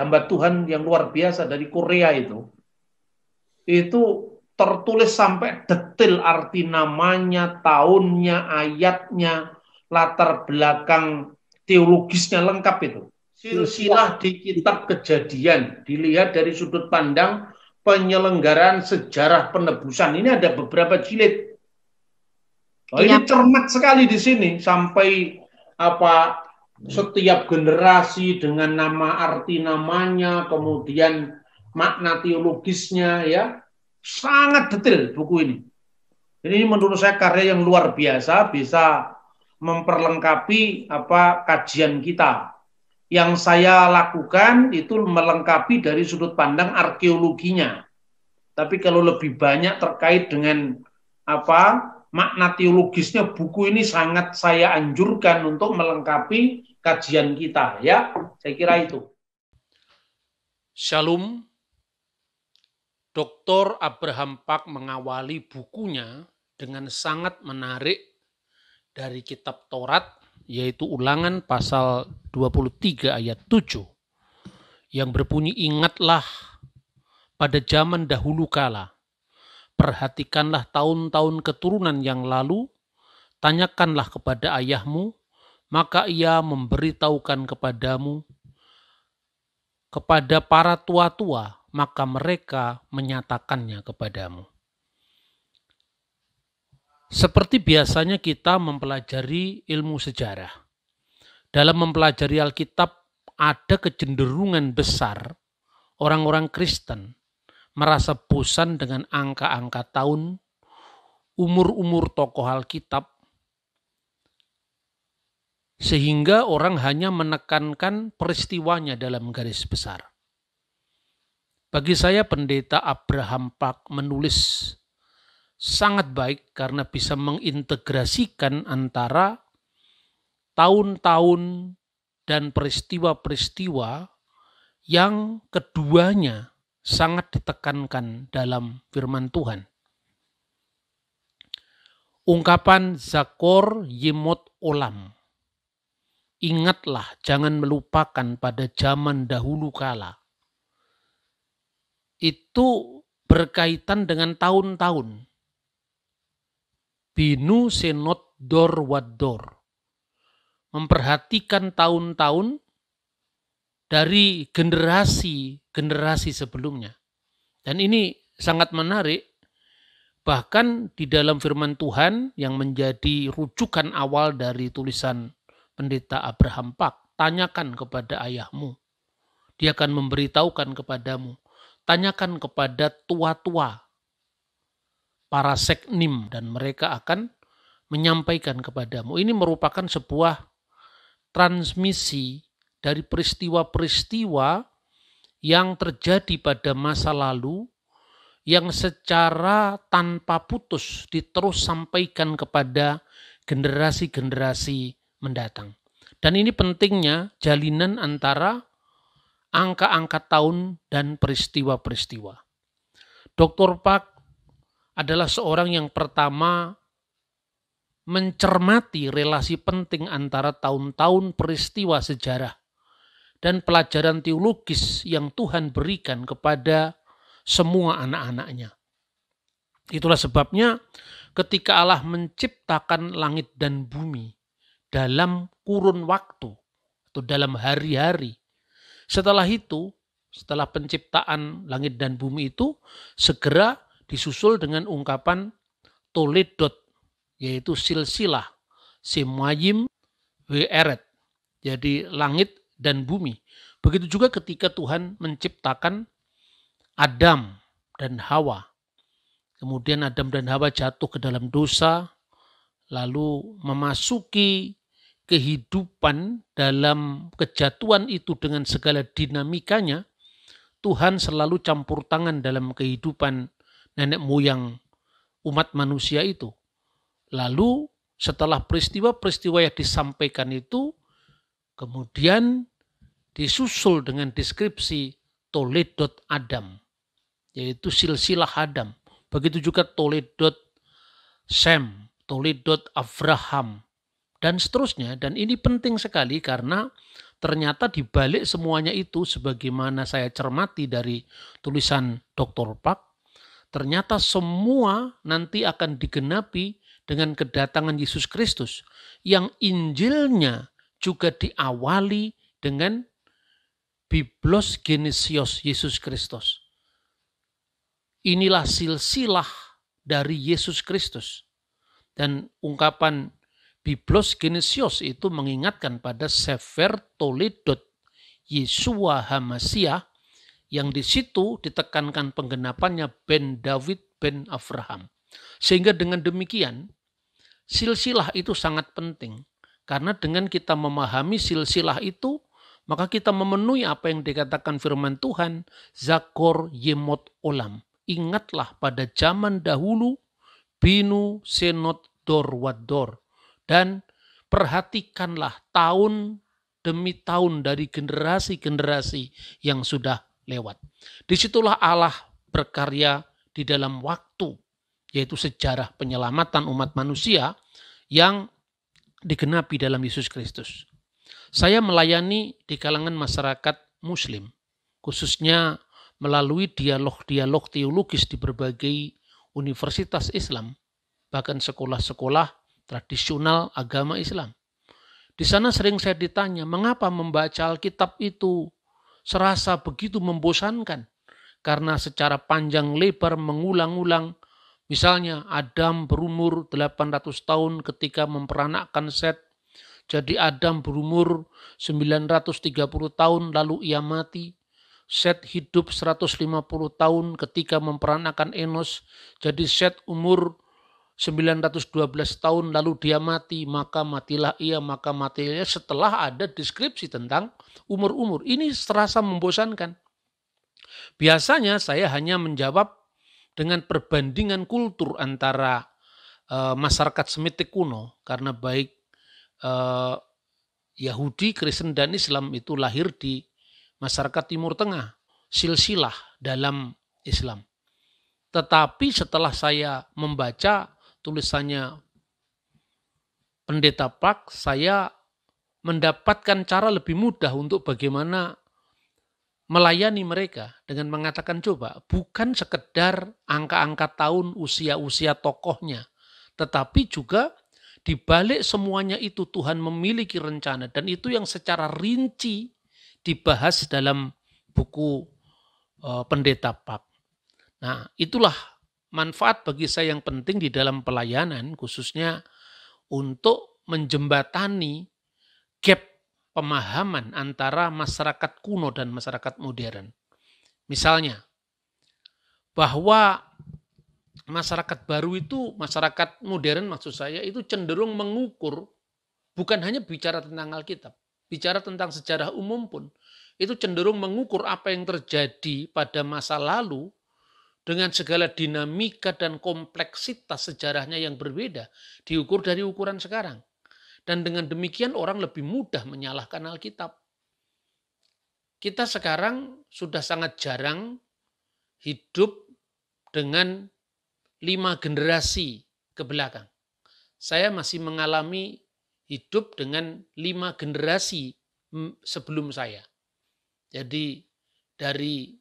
hamba Tuhan yang luar biasa dari Korea itu tertulis sampai detail arti namanya, tahunnya, ayatnya, latar belakang teologisnya lengkap itu. Silsilah di kitab Kejadian dilihat dari sudut pandang penyelenggaraan sejarah penebusan. Ini ada beberapa jilid. Oh, ini cermat sekali di sini sampai apa setiap generasi dengan nama arti namanya, kemudian makna teologisnya ya. Sangat detail buku ini. Ini menurut saya karya yang luar biasa, bisa memperlengkapi apa kajian kita. Yang saya lakukan itu melengkapi dari sudut pandang arkeologinya. Tapi kalau lebih banyak terkait dengan apa makna teologisnya, buku ini sangat saya anjurkan untuk melengkapi kajian kita ya. Saya kira itu. Shalom. Dr. Abraham Pak mengawali bukunya dengan sangat menarik dari kitab Taurat, yaitu Ulangan pasal 23 ayat 7, yang berbunyi, ingatlah pada zaman dahulu kala, perhatikanlah tahun-tahun keturunan yang lalu, tanyakanlah kepada ayahmu, maka ia memberitahukan kepadamu, kepada para tua-tua, maka mereka menyatakannya kepadamu. Seperti biasanya kita mempelajari ilmu sejarah. Dalam mempelajari Alkitab, ada kecenderungan besar orang-orang Kristen merasa bosan dengan angka-angka tahun, umur-umur tokoh Alkitab, sehingga orang hanya menekankan peristiwanya dalam garis besar. Bagi saya, Pendeta Abraham Pak menulis sangat baik karena bisa mengintegrasikan antara tahun-tahun dan peristiwa-peristiwa yang keduanya sangat ditekankan dalam firman Tuhan. Ungkapan Zakor Yemot Olam, ingatlah, jangan melupakan pada zaman dahulu kala, itu berkaitan dengan tahun-tahun. Binu senot dor wador, memperhatikan tahun-tahun dari generasi sebelumnya. Dan ini sangat menarik, bahkan di dalam firman Tuhan yang menjadi rujukan awal dari tulisan Pendeta Abraham Pak, tanyakan kepada ayahmu, dia akan memberitahukan kepadamu. Tanyakan kepada tua-tua, para seknim, dan mereka akan menyampaikan kepadamu. Ini merupakan sebuah transmisi dari peristiwa-peristiwa yang terjadi pada masa lalu yang secara tanpa putus diterus sampaikan kepada generasi-generasi mendatang. Dan ini pentingnya jalinan antara angka-angka tahun dan peristiwa-peristiwa. Dr. Pak adalah seorang yang pertama mencermati relasi penting antara tahun-tahun peristiwa sejarah dan pelajaran teologis yang Tuhan berikan kepada semua anak-anaknya. Itulah sebabnya ketika Allah menciptakan langit dan bumi dalam kurun waktu atau dalam hari-hari, setelah itu, setelah penciptaan langit dan bumi itu, segera disusul dengan ungkapan Toledot, yaitu silsilah, Semayim We'eret, jadi langit dan bumi. Begitu juga ketika Tuhan menciptakan Adam dan Hawa. Kemudian Adam dan Hawa jatuh ke dalam dosa, lalu memasuki kehidupan dalam kejatuhan itu dengan segala dinamikanya. Tuhan selalu campur tangan dalam kehidupan nenek moyang umat manusia itu. Lalu setelah peristiwa-peristiwa yang disampaikan itu, kemudian disusul dengan deskripsi Toledot Adam, yaitu silsilah Adam. Begitu juga Toledot Sem, Toledot Abraham, dan seterusnya. Dan ini penting sekali karena ternyata di balik semuanya itu, sebagaimana saya cermati dari tulisan Dr. Park, ternyata semua nanti akan digenapi dengan kedatangan Yesus Kristus, yang Injilnya juga diawali dengan Biblos Genesios Yesus Kristus. Inilah silsilah dari Yesus Kristus. Dan ungkapan Biblos Genesios itu mengingatkan pada Sefer Toledot Yeshua HaMasiah, yang di situ ditekankan penggenapannya ben David ben Abraham. Sehingga dengan demikian, silsilah itu sangat penting. Karena dengan kita memahami silsilah itu, maka kita memenuhi apa yang dikatakan firman Tuhan, Zakor Yemot Olam. Ingatlah pada zaman dahulu, Binu Senot Dor Wador. Dan perhatikanlah tahun demi tahun dari generasi-generasi yang sudah lewat. Disitulah Allah berkarya di dalam waktu, yaitu sejarah penyelamatan umat manusia yang digenapi dalam Yesus Kristus. Saya melayani di kalangan masyarakat Muslim, khususnya melalui dialog-dialog teologis di berbagai universitas Islam, bahkan sekolah-sekolah tradisional agama Islam. Di sana sering saya ditanya, mengapa membaca Alkitab itu serasa begitu membosankan? Karena secara panjang lebar mengulang-ulang, misalnya Adam berumur 800 tahun ketika memperanakkan Set, jadi Adam berumur 930 tahun lalu ia mati. Set hidup 150 tahun ketika memperanakkan Enos, jadi Set umur 912 tahun lalu dia mati, maka matilah ia, maka matilah ia, setelah ada deskripsi tentang umur-umur. Ini terasa membosankan. Biasanya saya hanya menjawab dengan perbandingan kultur antara masyarakat Semitik kuno, karena baik Yahudi, Kristen, dan Islam itu lahir di masyarakat Timur Tengah, silsilah dalam Islam. Tetapi setelah saya membaca tulisannya Pendeta Park, saya mendapatkan cara lebih mudah untuk bagaimana melayani mereka dengan mengatakan, coba bukan sekedar angka-angka tahun, usia-usia tokohnya, tetapi juga di balik semuanya itu Tuhan memiliki rencana, dan itu yang secara rinci dibahas dalam buku Pendeta Park. Nah, itulah manfaat bagi saya yang penting di dalam pelayanan, khususnya untuk menjembatani gap pemahaman antara masyarakat kuno dan masyarakat modern. Misalnya, bahwa masyarakat baru itu, masyarakat modern maksud saya, itu cenderung mengukur, bukan hanya bicara tentang Alkitab, bicara tentang sejarah umum pun, itu cenderung mengukur apa yang terjadi pada masa lalu dengan segala dinamika dan kompleksitas sejarahnya yang berbeda, diukur dari ukuran sekarang. Dan dengan demikian orang lebih mudah menyalahkan Alkitab. Kita sekarang sudah sangat jarang hidup dengan 5 generasi ke belakang. Saya masih mengalami hidup dengan 5 generasi sebelum saya. Jadi dari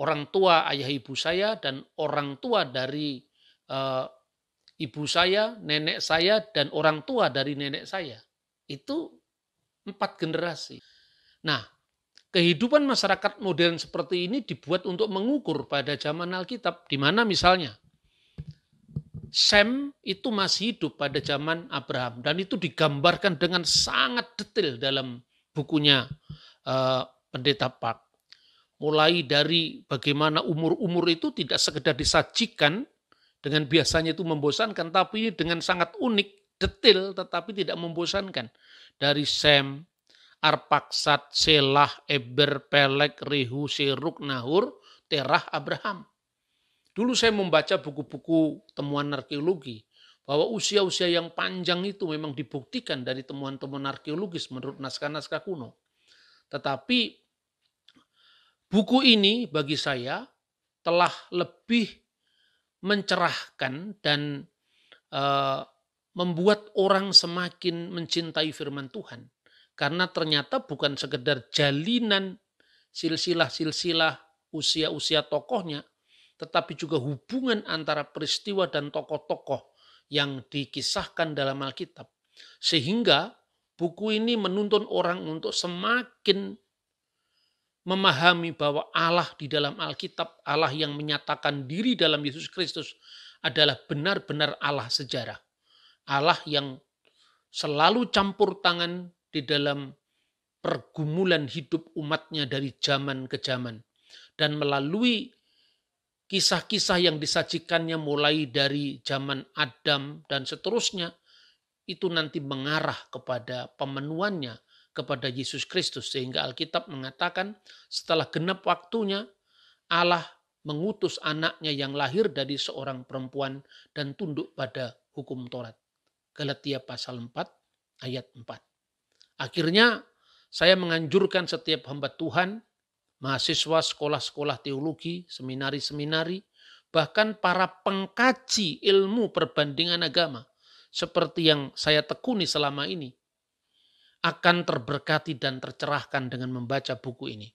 orang tua ayah ibu saya dan orang tua dari ibu saya, nenek saya, dan orang tua dari nenek saya. Itu 4 generasi. Nah, kehidupan masyarakat modern seperti ini dibuat untuk mengukur pada zaman Alkitab, di mana misalnya Sem itu masih hidup pada zaman Abraham, dan itu digambarkan dengan sangat detail dalam bukunya Pendeta Park. Mulai dari bagaimana umur-umur itu tidak sekedar disajikan dengan biasanya itu membosankan, tapi dengan sangat unik, detail, tetapi tidak membosankan. Dari Sem, Arpaksad, Selah, Eber, Pelek, Rehu, Seruk, Nahur, Terah, Abraham. Dulu saya membaca buku-buku temuan arkeologi, bahwa usia-usia yang panjang itu memang dibuktikan dari temuan-temuan arkeologis menurut naskah-naskah kuno. Tetapi buku ini bagi saya telah lebih mencerahkan dan membuat orang semakin mencintai firman Tuhan. Karena ternyata bukan sekedar jalinan silsilah-silsilah usia-usia tokohnya, tetapi juga hubungan antara peristiwa dan tokoh-tokoh yang dikisahkan dalam Alkitab. Sehingga buku ini menuntun orang untuk semakin memahami bahwa Allah di dalam Alkitab, Allah yang menyatakan diri dalam Yesus Kristus adalah benar-benar Allah sejarah. Allah yang selalu campur tangan di dalam pergumulan hidup umatnya dari zaman ke zaman. Dan melalui kisah-kisah yang disajikannya mulai dari zaman Adam dan seterusnya, itu nanti mengarah kepada pemenuhannya kepada Yesus Kristus. Sehingga Alkitab mengatakan setelah genap waktunya, Allah mengutus anaknya yang lahir dari seorang perempuan dan tunduk pada hukum Taurat. Galatia pasal 4 ayat 4. Akhirnya saya menganjurkan setiap hamba Tuhan, mahasiswa sekolah-sekolah teologi, seminari-seminari, bahkan para pengkaji ilmu perbandingan agama, seperti yang saya tekuni selama ini, akan terberkati dan tercerahkan dengan membaca buku ini.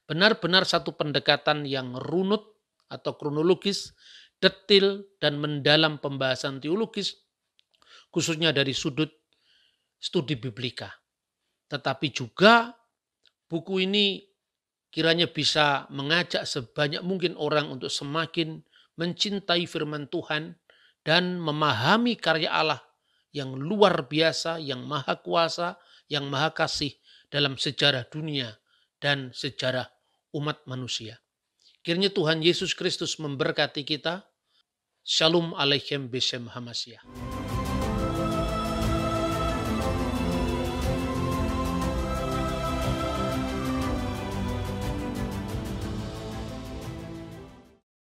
Benar-benar satu pendekatan yang runut atau kronologis, detil, dan mendalam pembahasan teologis, khususnya dari sudut studi biblika. Tetapi juga buku ini kiranya bisa mengajak sebanyak mungkin orang untuk semakin mencintai firman Tuhan dan memahami karya Allah yang luar biasa, yang maha kuasa, yang maha kasih dalam sejarah dunia dan sejarah umat manusia. Kiranya Tuhan Yesus Kristus memberkati kita. Shalom Aleichem Beshem Hamashiach.